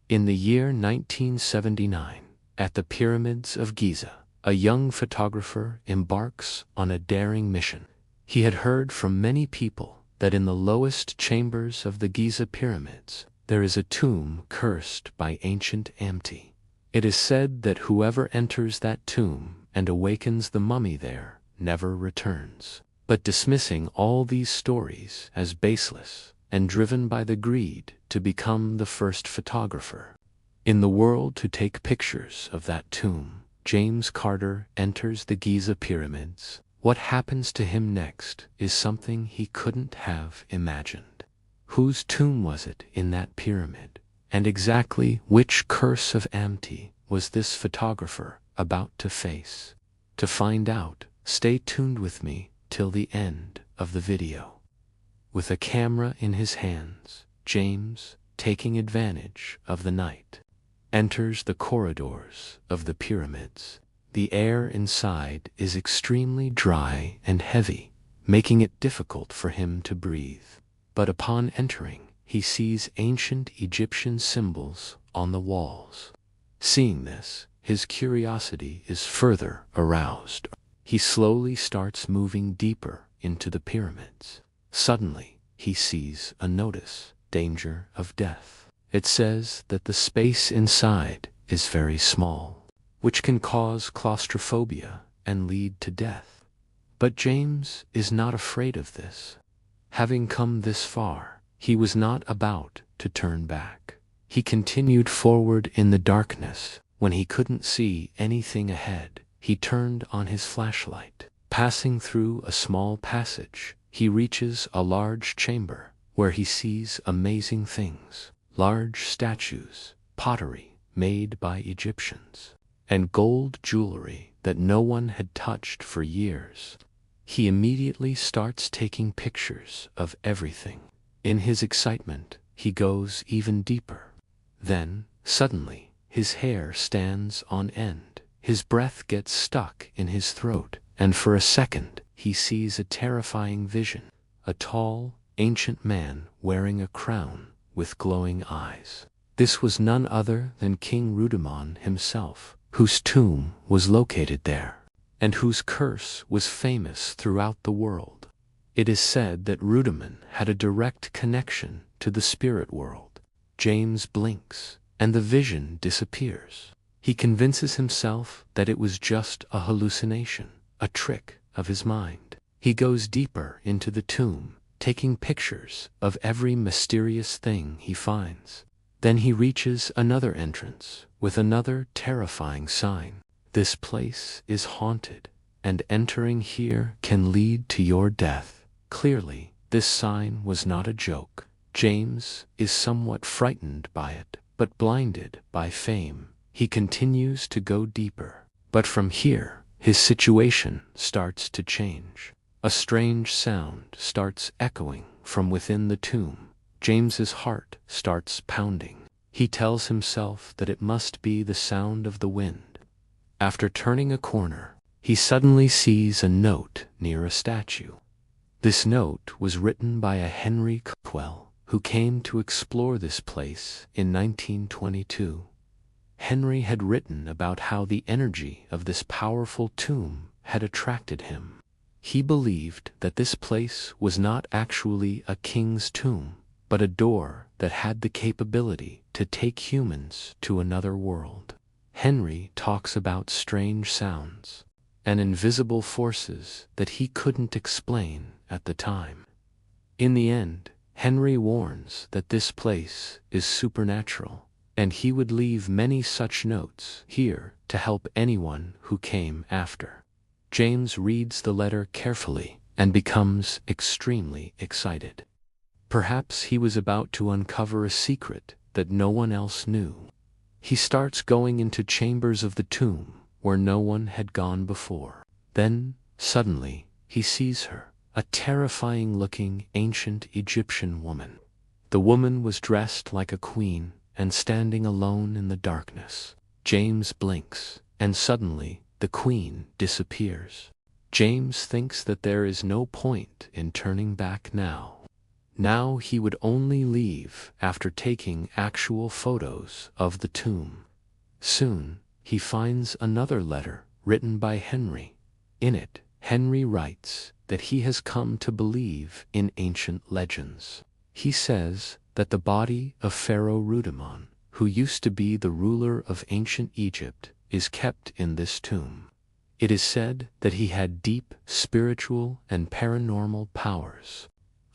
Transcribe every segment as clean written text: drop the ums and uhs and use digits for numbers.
In the year 1979, at the pyramids of Giza, a young photographer embarks on a daring mission. He had heard from many people that in the lowest chambers of the Giza pyramids there is a tomb cursed by ancient Amti. It is said that whoever enters that tomb and awakens the mummy there never returns. But dismissing all these stories as baseless and driven by the greed to become the first photographer in the world to take pictures of that tomb, James Carter enters the Giza pyramids. What happens to him next is something he couldn't have imagined. Whose tomb was it in that pyramid? And exactly which curse of Amti was this photographer about to face? To find out, stay tuned with me till the end of the video. With a camera in his hands, James, taking advantage of the night, enters the corridors of the pyramids. The air inside is extremely dry and heavy, making it difficult for him to breathe. But upon entering, he sees ancient Egyptian symbols on the walls. Seeing this, his curiosity is further aroused. He slowly starts moving deeper into the pyramids. Suddenly, he sees a notice: danger of death. It says that the space inside is very small, which can cause claustrophobia and lead to death. But James is not afraid of this. Having come this far, he was not about to turn back. He continued forward in the darkness. When he couldn't see anything ahead, he turned on his flashlight. Passing through a small passage, he reaches a large chamber where he sees amazing things: large statues, pottery made by Egyptians, and gold jewelry that no one had touched for years. He immediately starts taking pictures of everything. In his excitement, he goes even deeper. Then, suddenly, his hair stands on end. His breath gets stuck in his throat, and for a second, he sees a terrifying vision: a tall, ancient man wearing a crown with glowing eyes. This was none other than King Rudamon himself, whose tomb was located there, and whose curse was famous throughout the world. It is said that Rudamon had a direct connection to the spirit world. James blinks, and the vision disappears. He convinces himself that it was just a hallucination, a trick of his mind. He goes deeper into the tomb, taking pictures of every mysterious thing he finds. Then he reaches another entrance with another terrifying sign: this place is haunted, and entering here can lead to your death. Clearly, this sign was not a joke. James is somewhat frightened by it, but blinded by fame, he continues to go deeper. But from here, his situation starts to change. A strange sound starts echoing from within the tomb. James's heart starts pounding. He tells himself that it must be the sound of the wind. After turning a corner, he suddenly sees a note near a statue. This note was written by a Henry Cockwell, who came to explore this place in 1922. Henry had written about how the energy of this powerful tomb had attracted him. He believed that this place was not actually a king's tomb, but a door that had the capability to take humans to another world. Henry talks about strange sounds and invisible forces that he couldn't explain at the time. In the end, Henry warns that this place is supernatural, and he would leave many such notes here to help anyone who came after. James reads the letter carefully and becomes extremely excited. Perhaps he was about to uncover a secret that no one else knew. He starts going into chambers of the tomb where no one had gone before. Then, suddenly, he sees her, a terrifying-looking ancient Egyptian woman. The woman was dressed like a queen and standing alone in the darkness. James blinks, and suddenly, the queen disappears. James thinks that there is no point in turning back now. Now he would only leave after taking actual photos of the tomb. Soon, he finds another letter written by Henry. In it, Henry writes that he has come to believe in ancient legends. He says that the body of Pharaoh Rudamon, who used to be the ruler of ancient Egypt, is kept in this tomb. It is said that he had deep spiritual and paranormal powers.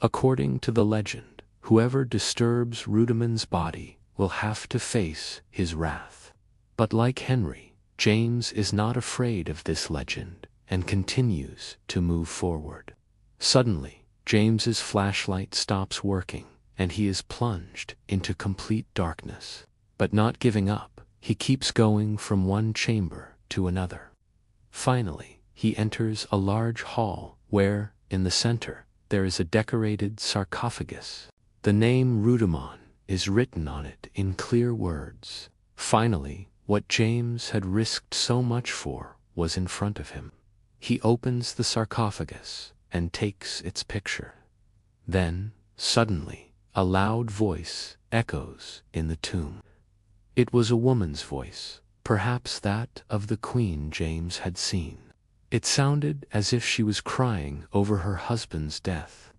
According to the legend, whoever disturbs Rudamon's body will have to face his wrath. But like Henry, James is not afraid of this legend and continues to move forward. Suddenly, James's flashlight stops working and he is plunged into complete darkness. But not giving up, he keeps going from one chamber to another. Finally, he enters a large hall where, in the center, there is a decorated sarcophagus. The name Rudamon is written on it in clear words. Finally, what James had risked so much for was in front of him. He opens the sarcophagus and takes its picture. Then, suddenly, a loud voice echoes in the tomb. It was a woman's voice, perhaps that of the queen James had seen. It sounded as if she was crying over her husband's death.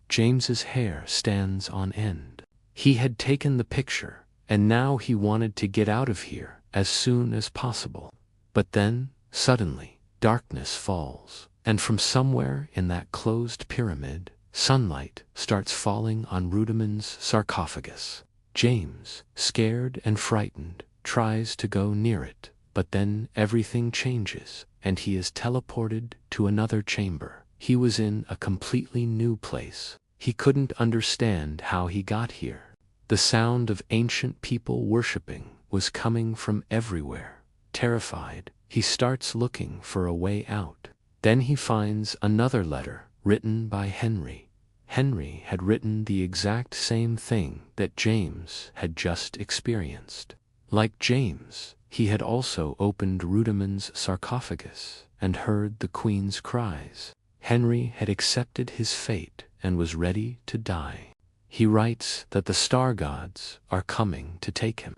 James's hair stands on end. He had taken the picture, and now he wanted to get out of here as soon as possible. But then, suddenly, darkness falls, and from somewhere in that closed pyramid, sunlight starts falling on Rudamon's sarcophagus. James, scared and frightened, tries to go near it, but then everything changes, and he is teleported to another chamber. He was in a completely new place. He couldn't understand how he got here. The sound of ancient people worshipping was coming from everywhere. Terrified, he starts looking for a way out. Then he finds another letter written by Henry. Henry had written the exact same thing that James had just experienced. Like James, he had also opened Rudamon's sarcophagus and heard the queen's cries. Henry had accepted his fate and was ready to die. He writes that the star gods are coming to take him.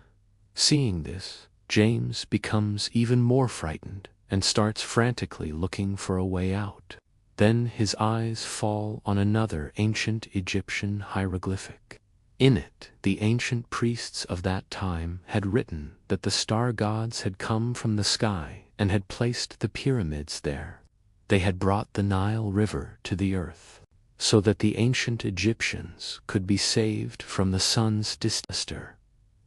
Seeing this, James becomes even more frightened and starts frantically looking for a way out. Then his eyes fall on another ancient Egyptian hieroglyphic. In it, the ancient priests of that time had written that the star gods had come from the sky and had placed the pyramids there. They had brought the Nile River to the earth, so that the ancient Egyptians could be saved from the sun's disaster.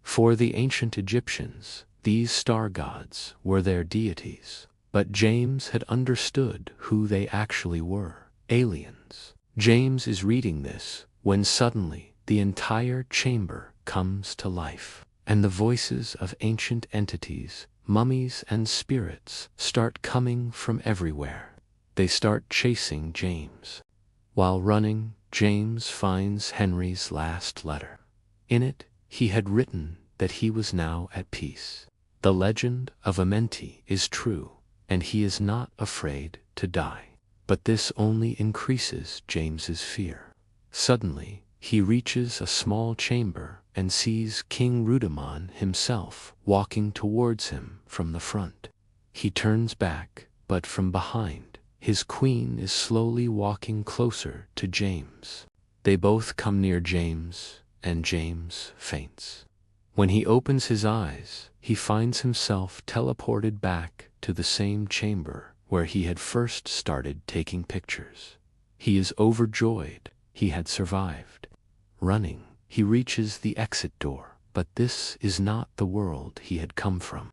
For the ancient Egyptians, these star gods were their deities. But James had understood who they actually were: aliens. James is reading this when suddenly the entire chamber comes to life, and the voices of ancient entities, mummies and spirits start coming from everywhere. They start chasing James. While running, James finds Henry's last letter. In it, he had written that he was now at peace. The legend of Amenti is true, and he is not afraid to die. But this only increases James's fear. Suddenly, he reaches a small chamber and sees King Rudamon himself walking towards him from the front. He turns back, but from behind, his queen is slowly walking closer to James. They both come near James, and James faints. When he opens his eyes, he finds himself teleported back to the same chamber where he had first started taking pictures. He is overjoyed he had survived. Running, he reaches the exit door, but this is not the world he had come from.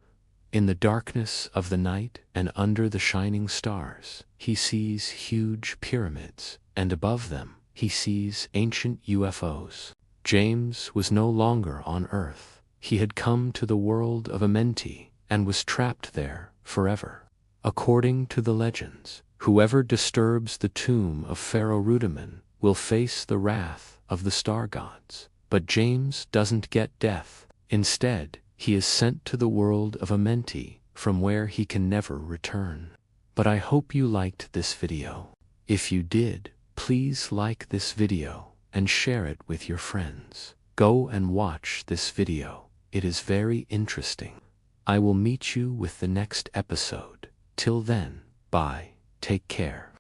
In the darkness of the night and under the shining stars, he sees huge pyramids, and above them, he sees ancient UFOs. James was no longer on Earth. He had come to the world of Amenti and was trapped there forever. According to the legends, whoever disturbs the tomb of Pharaoh Rudamon will face the wrath of the star gods. But James doesn't get death. Instead, he is sent to the world of Amenti, from where he can never return. But I hope you liked this video. If you did, please like this video and share it with your friends. Go and watch this video. It is very interesting. I will meet you with the next episode. Till then, bye. Take care.